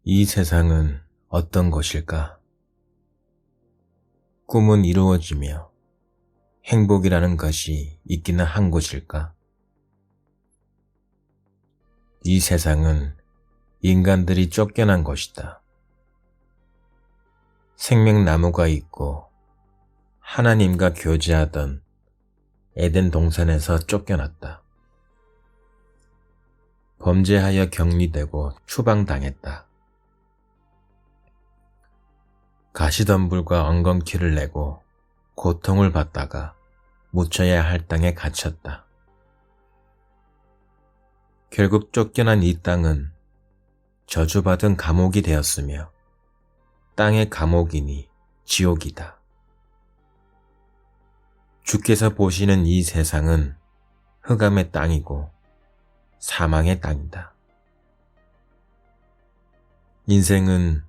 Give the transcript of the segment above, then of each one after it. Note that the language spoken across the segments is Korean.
이 세상은 어떤 것일까? 꿈은 이루어지며 행복이라는 것이 있기는 한 곳일까? 이 세상은 인간들이 쫓겨난 것이다. 생명나무가 있고 하나님과 교제하던 에덴 동산에서 쫓겨났다. 범죄하여 격리되고 추방당했다. 가시덤불과 엉겅퀴를 내고 고통을 받다가 묻혀야 할 땅에 갇혔다. 결국 쫓겨난 이 땅은 저주받은 감옥이 되었으며 땅의 감옥이니 지옥이다. 주께서 보시는 이 세상은 흑암의 땅이고 사망의 땅이다. 인생은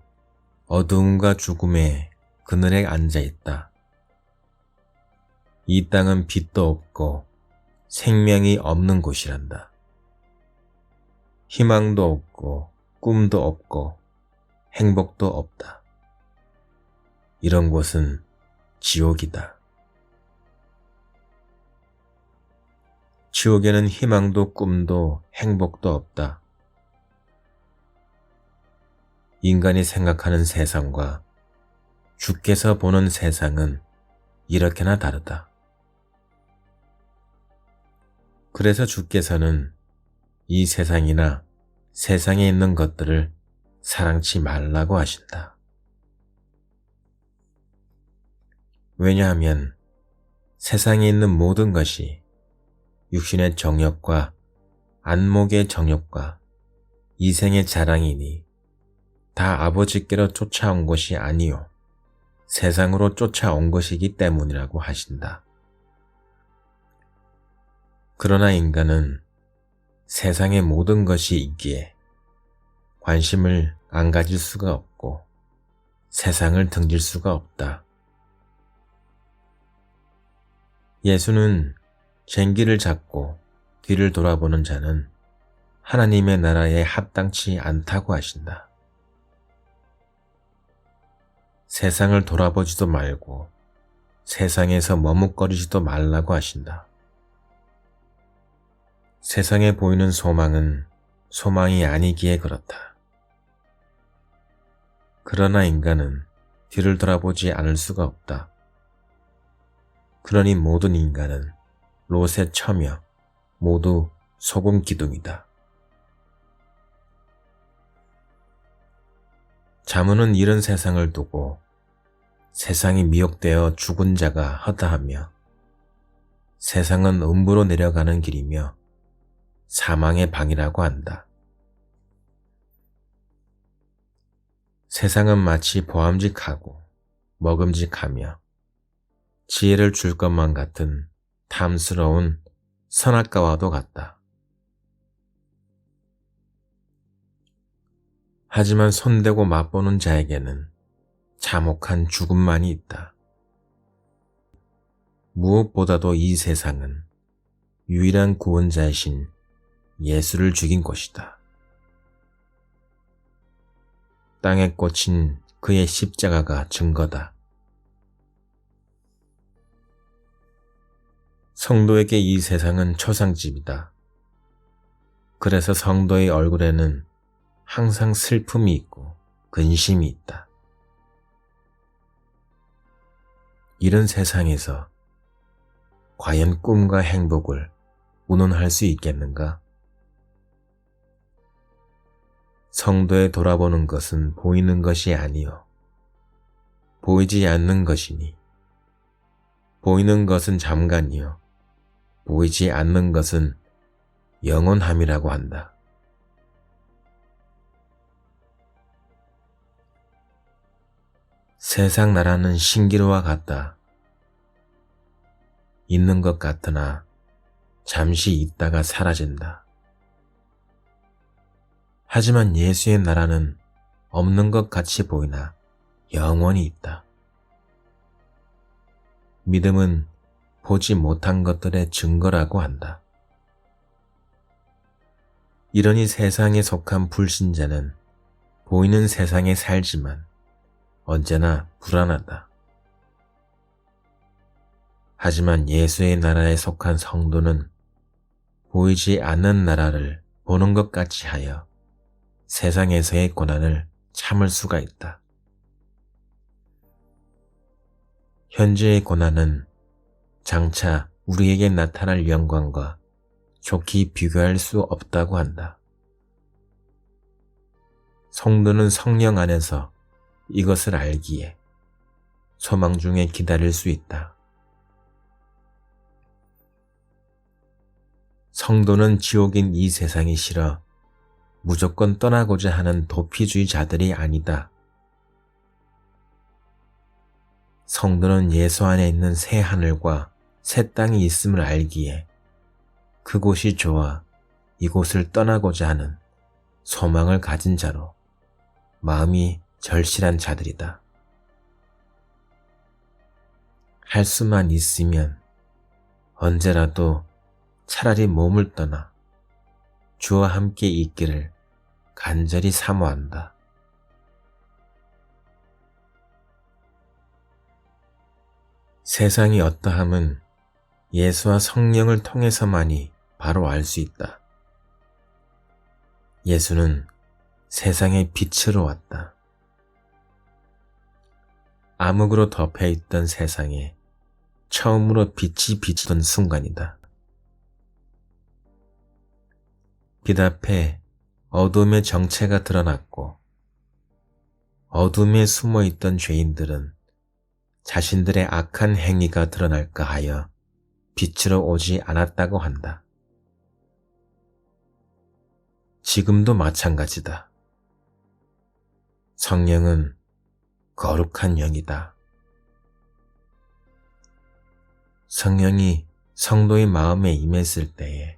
어두움과 죽음의 그늘에 앉아있다. 이 땅은 빛도 없고 생명이 없는 곳이란다. 희망도 없고 꿈도 없고 행복도 없다. 이런 곳은 지옥이다. 지옥에는 희망도 꿈도 행복도 없다. 인간이 생각하는 세상과 주께서 보는 세상은 이렇게나 다르다. 그래서 주께서는 이 세상이나 세상에 있는 것들을 사랑치 말라고 하신다. 왜냐하면 세상에 있는 모든 것이 육신의 정욕과 안목의 정욕과 이생의 자랑이니 다 아버지께로 쫓아온 것이 아니요 세상으로 쫓아온 것이기 때문이라고 하신다. 그러나 인간은 세상의 모든 것이 있기에 관심을 안 가질 수가 없고 세상을 등질 수가 없다. 예수는 쟁기를 잡고 뒤를 돌아보는 자는 하나님의 나라에 합당치 않다고 하신다. 세상을 돌아보지도 말고 세상에서 머뭇거리지도 말라고 하신다. 세상에 보이는 소망은 소망이 아니기에 그렇다. 그러나 인간은 뒤를 돌아보지 않을 수가 없다. 그러니 모든 인간은 롯의 처며 모두 소금 기둥이다. 잠언은 이런 세상을 두고 세상이 미혹되어 죽은 자가 허다하며 세상은 음부로 내려가는 길이며 사망의 방이라고 한다. 세상은 마치 보암직하고 먹음직하며 지혜를 줄 것만 같은 탐스러운 선악과와도 같다. 하지만 손대고 맛보는 자에게는 참혹한 죽음만이 있다. 무엇보다도 이 세상은 유일한 구원자이신 예수를 죽인 곳이다. 땅에 꽂힌 그의 십자가가 증거다. 성도에게 이 세상은 초상집이다. 그래서 성도의 얼굴에는 항상 슬픔이 있고 근심이 있다. 이런 세상에서 과연 꿈과 행복을 운운할 수 있겠는가? 성도에 돌아보는 것은 보이는 것이 아니요 보이지 않는 것이니 보이는 것은 잠깐이요 보이지 않는 것은 영원함이라고 한다. 세상 나라는 신기루와 같다. 있는 것 같으나 잠시 있다가 사라진다. 하지만 예수의 나라는 없는 것 같이 보이나 영원히 있다. 믿음은 보지 못한 것들의 증거라고 한다. 이러니 세상에 속한 불신자는 보이는 세상에 살지만 언제나 불안하다. 하지만 예수의 나라에 속한 성도는 보이지 않는 나라를 보는 것 같이 하여 세상에서의 고난을 참을 수가 있다. 현재의 고난은 장차 우리에게 나타날 영광과 좋게 비교할 수 없다고 한다. 성도는 성령 안에서 이것을 알기에 소망 중에 기다릴 수 있다. 성도는 지옥인 이 세상이 싫어 무조건 떠나고자 하는 도피주의자들이 아니다. 성도는 예수 안에 있는 새 하늘과 새 땅이 있음을 알기에 그곳이 좋아 이곳을 떠나고자 하는 소망을 가진 자로 마음이 절실한 자들이다. 할 수만 있으면 언제라도 차라리 몸을 떠나 주와 함께 있기를 간절히 사모한다. 세상이 어떠함은 예수와 성령을 통해서만이 바로 알 수 있다. 예수는 세상의 빛으로 왔다. 암흑으로 덮여있던 세상에 처음으로 빛이 비치던 순간이다. 빛 앞에 어둠의 정체가 드러났고 어둠에 숨어있던 죄인들은 자신들의 악한 행위가 드러날까 하여 빛으로 오지 않았다고 한다. 지금도 마찬가지다. 성령은 거룩한 영이다. 성령이 성도의 마음에 임했을 때에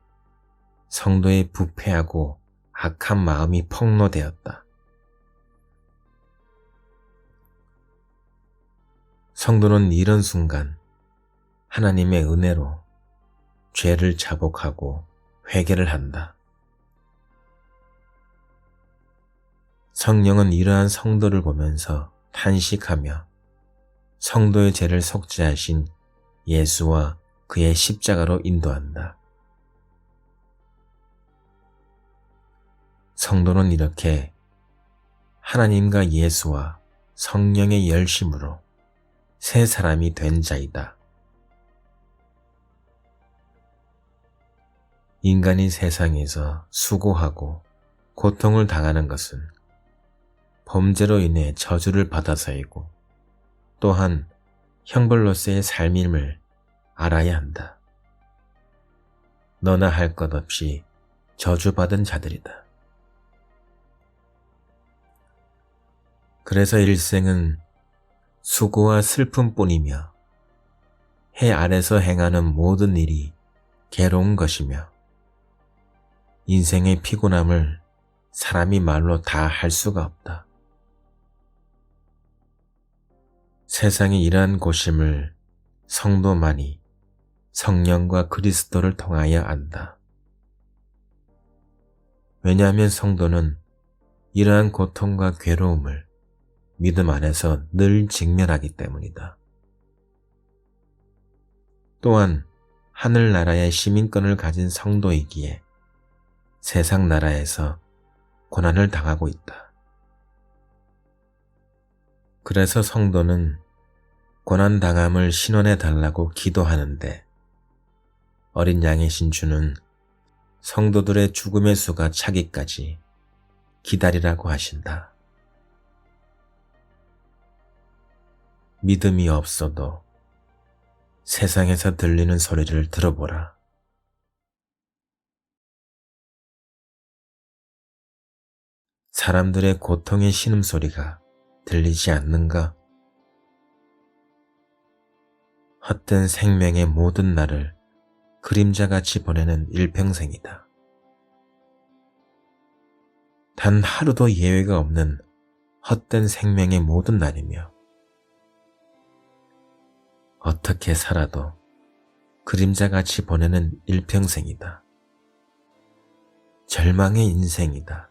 성도의 부패하고 악한 마음이 폭로되었다. 성도는 이런 순간 하나님의 은혜로 죄를 자복하고 회개를 한다. 성령은 이러한 성도를 보면서 탄식하며 성도의 죄를 속죄하신 예수와 그의 십자가로 인도한다. 성도는 이렇게 하나님과 예수와 성령의 열심으로 새 사람이 된 자이다. 인간이 세상에서 수고하고 고통을 당하는 것은 범죄로 인해 저주를 받아서이고 또한 형벌로서의 삶임을 알아야 한다. 너나 할 것 없이 저주받은 자들이다. 그래서 일생은 수고와 슬픔뿐이며 해 아래서 행하는 모든 일이 괴로운 것이며 인생의 피곤함을 사람이 말로 다 할 수가 없다. 세상이 이러한 곳임을 성도만이 성령과 그리스도를 통하여 안다. 왜냐하면 성도는 이러한 고통과 괴로움을 믿음 안에서 늘 직면하기 때문이다. 또한 하늘나라의 시민권을 가진 성도이기에 세상 나라에서 고난을 당하고 있다. 그래서 성도는 고난당함을 신원해 달라고 기도하는데 어린 양이신 주는 성도들의 죽음의 수가 차기까지 기다리라고 하신다. 믿음이 없어도 세상에서 들리는 소리를 들어보라. 사람들의 고통의 신음소리가 들리지 않는가? 헛된 생명의 모든 날을 그림자같이 보내는 일평생이다. 단 하루도 예외가 없는 헛된 생명의 모든 날이며 어떻게 살아도 그림자같이 보내는 일평생이다. 절망의 인생이다.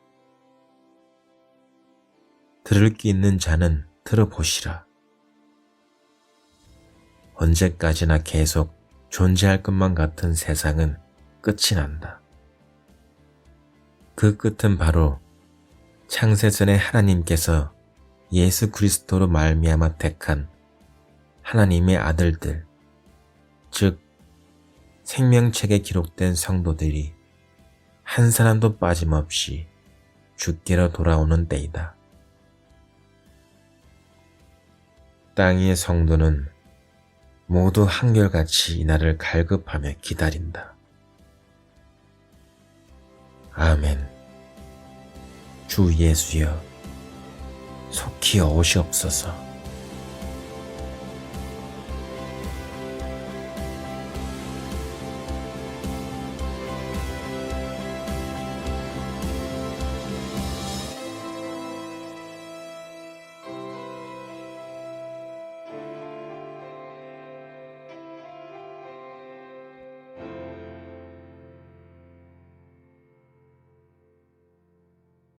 들을 귀 있는 자는 들어보시라. 언제까지나 계속 존재할 것만 같은 세상은 끝이 난다. 그 끝은 바로 창세전에 하나님께서 예수 그리스도로 말미암아 택한 하나님의 아들들, 즉 생명책에 기록된 성도들이 한 사람도 빠짐없이 주께로 돌아오는 때이다. 땅 위의 성도는 모두 한결같이 이날을 갈급하며 기다린다. 아멘. 주 예수여, 속히 오시옵소서.